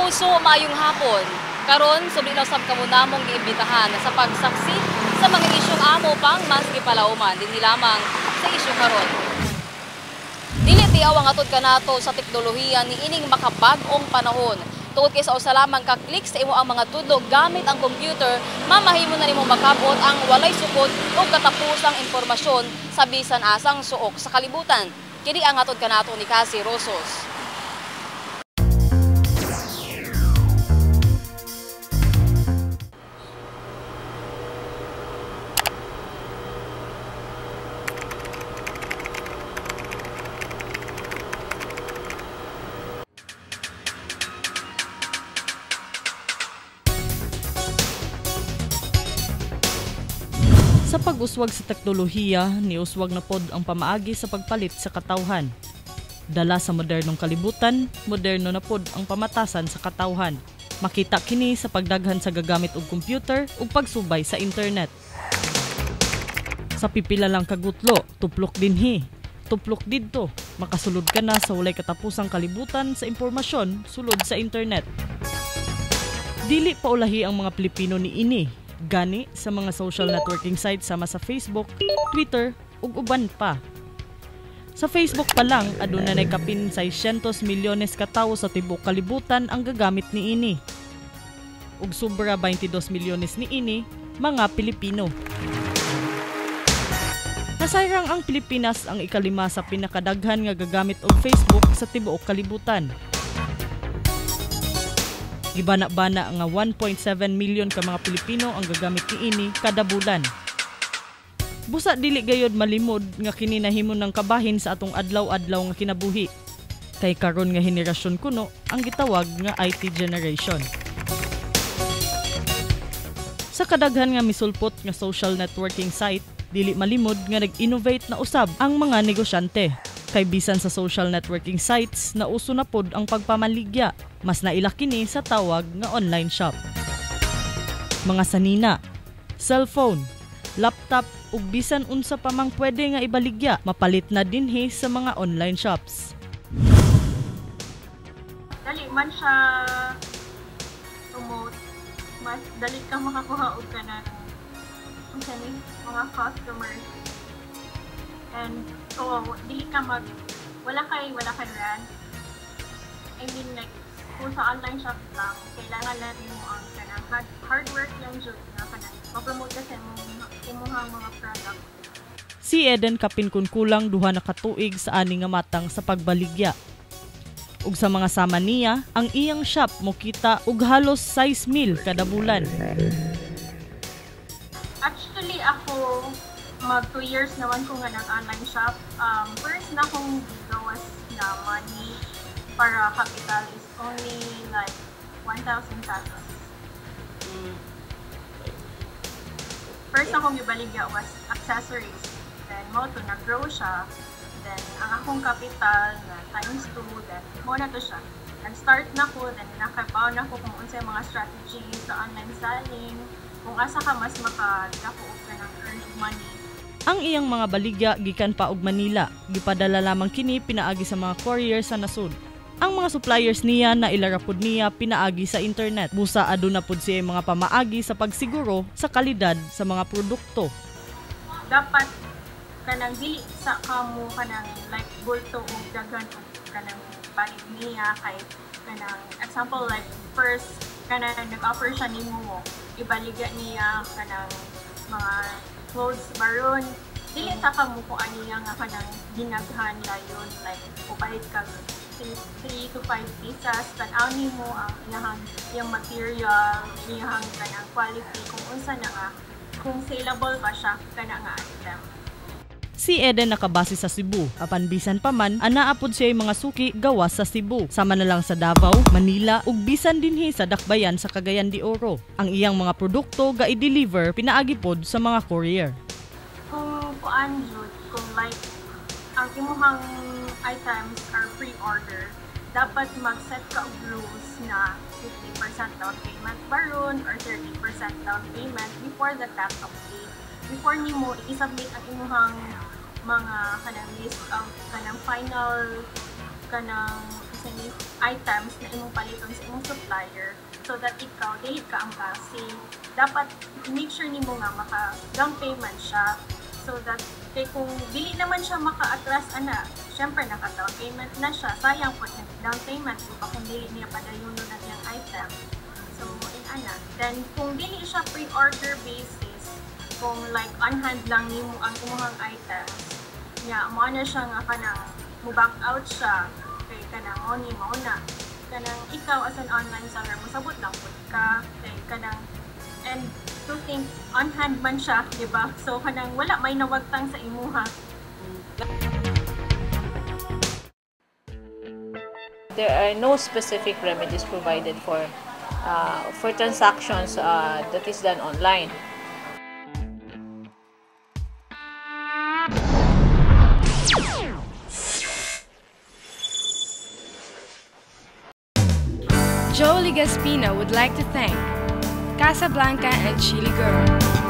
kapuso, maayong hapon. Karon subli na usab kamo namong giimbitahan sa pagsaksi sa mga isyung amo pang mas gipalauman dinhi lamang sa isyu karon. Dili tiaw ang atod kanato sa teknolohiya ni ining makabag-ong panahon. Tuod kay sa usa lamang ka click sa imo ang mga tudlo gamit ang computer, mamahimo na nimo makabot ang walay sukod o katapusang impormasyon sa bisan asang suok sa kalibutan. Kini ang atod kanato ni Cassie Rosos. Sa pag-uswag sa teknolohiya, niuswag na pod ang pamaagi sa pagpalit sa katawhan. Dala sa modernong kalibutan, moderno na pod ang pamatasan sa katawhan. Makita kini sa pagdaghan sa gagamit og computer ug pagsubay sa internet. Sa pipila lang kagutlo, tuplok dinhi, tuplok didto, makasulod ka na sa walay katapusang kalibutan sa impormasyon sulod sa internet. Dili paulahi ang mga Pilipino niini. Gani sa mga social networking sites sama sa Facebook, Twitter, ug uban pa. Sa Facebook pa lang, aduna nay kapin 600 milyones ka tawo sa tibuok kalibutan ang gagamit niini. Ug sobra 22 milyones niini mga Pilipino. Nasayrang ang Pilipinas ang ikalima sa pinakadaghan nga gagamit og Facebook sa tibuok kalibutan. Gibana-bana nga 1.7 million ka mga Pilipino ang gagamit niini kada bulan. Busa dili gayod malimod nga kini nahimo ng kabahin sa atong adlaw-adlaw nga kinabuhi. Kay karon nga henerasyon kuno ang gitawag nga IT generation. Sa kadaghan nga misulpot nga social networking site, dili malimod nga nag-innovate na usab ang mga negosyante. Kay bisan sa social networking sites na uso na pod ang pagpamaligya, mas nailaki ni sa tawag nga online shop. Mga sanina, cellphone, laptop ug bisan unsa pa mang pwede nga ibaligya, mapalit na dinhi sa mga online shops. Dali man siya promote, mas dali ka makakuha og kanan mga customers. And so dili ka wala kay rant. I mean like kung sa online shop lang, kailangan natin mo ang kanang hard work lang jud nga kanang ma-promote kasi imuhang mga product. Si Eden kapin kun kulang duha na katuig sa ani nga matang sa pagbaligya. Ug sa mga sama niya, ang iyang shop mo kita og halos 6,000 kada bulan. Actually ako mag 2 years naman ko nga nag-online shop. First na akong gawas na money para capital is only like 1,000 pesos. First akong ibaligya was accessories. Then mo to nag-grow siya. Then ang akong capital na times 2, then mo na to siya. Nag-start na ko, then nakabaw na ko kung unsay mga strategy sa online selling. Kung asa ka mas makadako ka ng earn money. Ang iyang mga baligya gikan pa og Manila, gipadala lamang kini pinaagi sa mga courier sa nasud. Ang mga suppliers niya na ilarapod niya pinaagi sa internet. Busa aduna pud siya mga pamaagi sa pagsiguro sa kalidad sa mga produkto. Dapat kanang dili sa kamo kanang like bulto og daghan og kanang balig niya kay kanang example like first kanang nag-offer siya nimo ibaligya niya kanang mga clothes baron dili ta ka mo ko aniya nga kanang ginaghan layon like upalit ka 3 to 5 pieces tan-aw nimo ang iyang material iyang kanang quality kung unsa na nga kung saleable ba siya kana nga item. Si Eden nakabase sa Cebu, apan bisan pa man anaa pod siya mga suki gawas sa Cebu, sama na lang sa Davao, Manila ug bisan dinhi sa Dakbayan sa Cagayan de Oro. Ang iyang mga produkto ga-i-deliver pinaagi pod sa mga courier. Kung kuan jud, kung like ang imuhang items are pre-order, dapat mag-set ka og rules na 50% down payment baron or 30% down payment before the cut-off date. Before nimo i-submit ang imuhang mga kanang list of kanang final kanang sa items na imong paliton sa imong supplier so that ikaw dili ka ang kasi dapat make sure nimo nga maka down payment siya so that kung dili naman siya maka-atras ana syempre naka-down payment na siya sayang po yung down payment diba kung dili niya padayuno na yung item so in ana then kung dili siya pre-order basis kung like on hand lang nimo ang imong items nya mo na siya nga kanang mo back out siya kay kanang mo ni mo na kanang ikaw as an online seller mosabot lang pud ka kay kanang and to think on hand man siya di ba so kanang wala may nawagtang sa imuha. There are no specific remedies provided for transactions that is done online. Joe Ligaspina would like to thank Casablanca and Chili Girl.